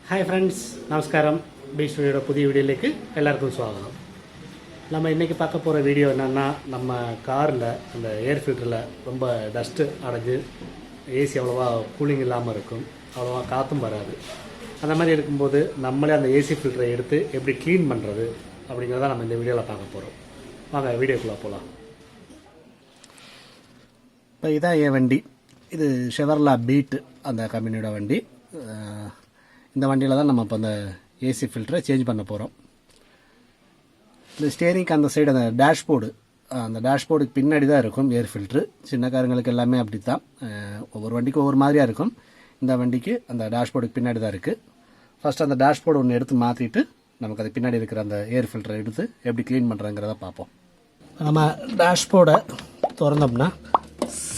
Hi friends, நமஸ்காரம். B ஸ்டுடியோட புதிய வீடியோலேக்கு எல்லாருக்கும் ஸ்வாகதம். நம்ம இன்றைக்கி பார்க்க போகிற வீடியோ என்னென்னா, நம்ம காரில் அந்த ஏர் ஃபில்டரில் ரொம்ப டஸ்ட்டு அடைஞ்சு ஏசி அவ்வளோவா கூலிங் இல்லாமல் இருக்கும், அவ்வளோவா காற்றும் வராது. அந்த மாதிரி இருக்கும்போது நம்மளே அந்த ஏசி ஃபில்டரை எடுத்து எப்படி க்ளீன் பண்ணுறது அப்படிங்கிறத நம்ம இந்த வீடியோவில் பார்க்க போகிறோம். வாங்க வீடியோக்குள்ளே போகலாம். இப்போ இதான் என் வண்டி. இது ஷெவர்லா பீட்டு அந்த கம்பெனியோட வண்டி. இந்த வண்டியில் தான் நம்ம இப்போ அந்த ஏசி ஃபில்டரை சேஞ்ச் பண்ண போகிறோம். இந்த ஸ்டேரிங்க்கு அந்த சைடு அந்த டேஷ்போர்டுக்கு பின்னாடி தான் இருக்கும் ஏர் ஃபில்ட்ரு. சின்ன காரங்களுக்கு எல்லாமே அப்படி தான், ஒவ்வொரு வண்டிக்கும் ஒவ்வொரு மாதிரியாக இருக்கும். இந்த வண்டிக்கு அந்த டேஷ்போர்டுக்கு பின்னாடி தான் இருக்குது. ஃபஸ்ட்டு அந்த டேஷ்போர்டு ஒன்று எடுத்து மாற்றிட்டு நமக்கு அது பின்னாடி இருக்கிற அந்த ஏர் ஃபில்டரை எடுத்து எப்படி க்ளீன் பண்ணுறங்கிறத பார்ப்போம். நம்ம டேஷ்போர்டை திறந்தோம்னா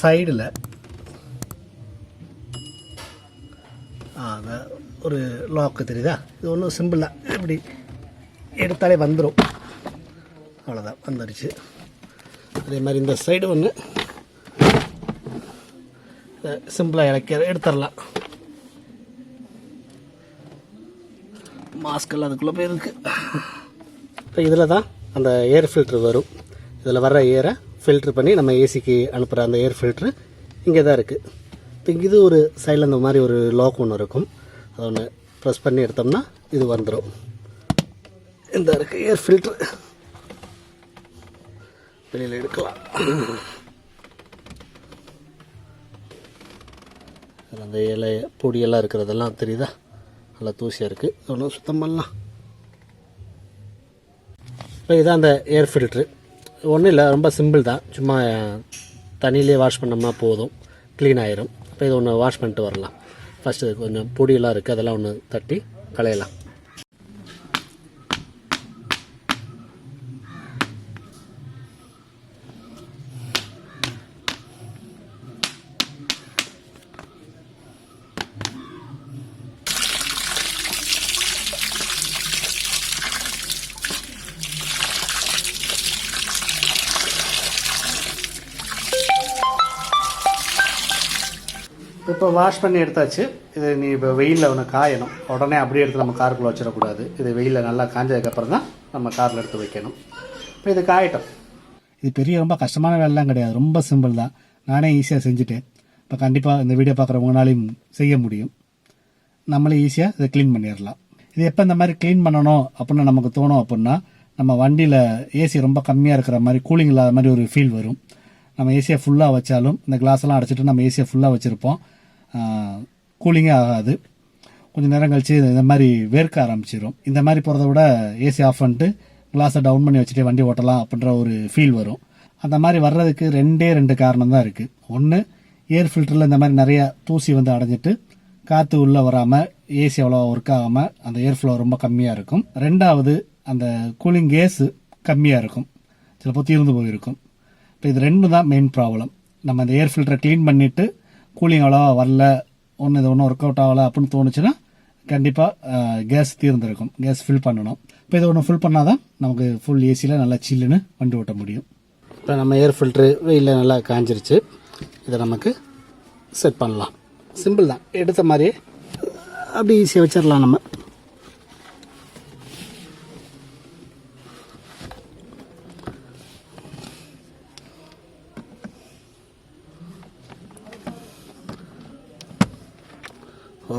சைடில் ஒரு லாக்கு தெரியுதா? இது ஒன்றும் சிம்பிள் தான், இப்படி எடுத்தாலே வந்துடும், அவ்வளோதான், வந்துடுச்சு. அதே மாதிரி இந்த சைடு ஒன்று சிம்பிளாக எடுத்துடலாம். மாஸ்கெல்லாம் அதுக்குள்ளே போயிருக்கு. இப்போ இதில் தான் அந்த ஏர் ஃபில்ட்ரு வரும். இதில் வர்ற ஏரை ஃபில்ட்ரு பண்ணி நம்ம ஏசிக்கு அனுப்புகிற அந்த ஏர் ஃபில்ட்ரு இங்கே தான் இருக்குது. இப்போ இது ஒரு சைடில் இந்த மாதிரி ஒரு லாக் ஒன்று இருக்கும், அதை ஒன்று ப்ரெஸ் பண்ணி எடுத்தோம்னா இது வந்துடும். இந்த இருக்குது ஏர் ஃபில்ட்ரு, வெளியில் எடுக்கலாம். அந்த இலை பொடியெல்லாம் இருக்கிறதெல்லாம் தெரியுதா? நல்லா தூசியாக இருக்குது, ஒன்றும் சுத்தம் பண்ணலாம். இப்போ இதுதான் அந்த ஏர் ஃபில்ட்ரு. ஒன்றும் இல்லை, ரொம்ப சிம்பிள் தான். சும்மா தண்ணியிலே வாஷ் பண்ணோம்னா போதும், க்ளீன் ஆயிரும். இப்போ இது ஒன்று வாஷ் பண்ணிட்டு வரலாம். ஃபஸ்ட்டு கொஞ்சம் பொடியெல்லாம் இருக்குது, அதெல்லாம் ஒன்று தட்டி களையலாம். இப்போ வாஷ் பண்ணி எடுத்தாச்சு. இது நீ இப்போ வெயிலில் ஒன்று காயணும். உடனே அப்படியே எடுத்து நம்ம காருக்குள்ளே வச்சிடக்கூடாது. இது வெயிலில் நல்லா காஞ்சதுக்கப்புறம் தான் நம்ம காரில் எடுத்து வைக்கணும். இப்போ இது காயட்டும். இது பெரிய ரொம்ப கஷ்டமான வேலைலாம் கிடையாது, ரொம்ப சிம்பிள் தான். நானே ஈஸியாக செஞ்சுட்டேன். இப்போ கண்டிப்பாக இந்த வீடியோ பார்க்குறவங்கனாலையும் செய்ய முடியும். நம்மளே ஈஸியாக இதை க்ளீன் பண்ணிடலாம். இது எப்போ இந்த மாதிரி க்ளீன் பண்ணணும் அப்படின்னு நமக்கு தோணும் அப்படின்னா, நம்ம வண்டியில் ஏசி ரொம்ப கம்மியாக இருக்கிற மாதிரி, கூலிங் இல்லாத மாதிரி ஒரு ஃபீல் வரும். நம்ம ஏசியை ஃபுல்லாக வச்சாலும், இந்த கிளாஸெல்லாம் அடைச்சிட்டு நம்ம ஏசியை ஃபுல்லாக வச்சுருப்போம், கூலிங்கே ஆகாது. கொஞ்சம் நேரம் கழித்து இந்த மாதிரி வேர்க்க ஆரம்பிச்சிடும். இந்த மாதிரி போகிறத விட ஏசி ஆஃப் பண்ணிட்டு கிளாஸை டவுன் பண்ணி வச்சுட்டு வண்டி ஓட்டலாம் அப்படின்ற ஒரு ஃபீல் வரும். அந்த மாதிரி வர்றதுக்கு ரெண்டு காரணம் தான் இருக்குது. ஒன்று, ஏர் ஃபில்டரில் இந்த மாதிரி நிறைய தூசி வந்து அடைஞ்சிட்டு காற்று உள்ளே வராமல் ஏசி அவ்வளோ ஒர்க் ஆகாமல் அந்த ஏர் ஃப்ளோ ரொம்ப கம்மியாக இருக்கும். ரெண்டாவது, அந்த கூலிங் கேஸு கம்மியாக இருக்கும், சிலப்போ தீர்ந்து போயிருக்கும். இப்போ இது ரெண்டு தான் மெயின் ப்ராப்ளம். நம்ம அந்த ஏர் ஃபில்டரை க்ளீன் பண்ணிவிட்டு கூலிங் அவ்வளோவா வரல, இது ஒன்றும் ஒர்க் அவுட் ஆகலை அப்படின்னு தோணுச்சுன்னா கண்டிப்பாக கேஸ் தீர்ந்துருக்கும், கேஸ் ஃபில் பண்ணணும். இப்போ இதை ஒன்று ஃபில் பண்ணால் தான் நமக்கு ஃபுல் ஏசியில் நல்லா சில்லுன்னு வண்டி ஓட்ட முடியும். இப்போ நம்ம ஏர் ஃபில்ட்ரு வெயிலில் நல்லா காஞ்சிருச்சு. இதை நமக்கு செட் பண்ணலாம். சிம்பிள் தான், எடுத்த மாதிரியே அப்படி ஈஸியாக வச்சிடலாம் நம்ம.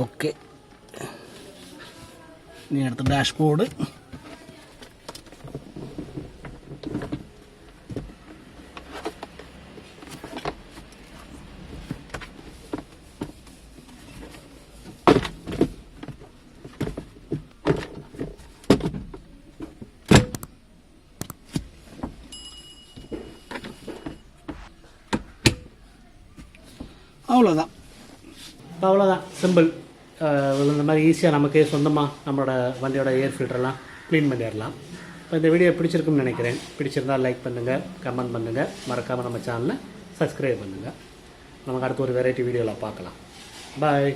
ஓகே, நீ அடுத்த டேஷ்போர்டு. அவ்வளோதான், சிம்பிள். இந்த மாதிரி ஈஸியாக நமக்கே சொந்தமாக நம்மளோட வண்டியோட ஏர் ஃபில்டரெல்லாம் க்ளீன் பண்ணிடலாம். இப்போ இந்த வீடியோ பிடிச்சிருக்குன்னு நினைக்கிறேன். பிடிச்சிருந்தால் லைக் பண்ணுங்கள், கமெண்ட் பண்ணுங்கள், மறக்காமல் நம்ம சேனலை சப்ஸ்கிரைப் பண்ணுங்கள். நமக்கு அடுத்து ஒரு வெரைட்டி வீடியோவில் பார்க்கலாம். பாய்.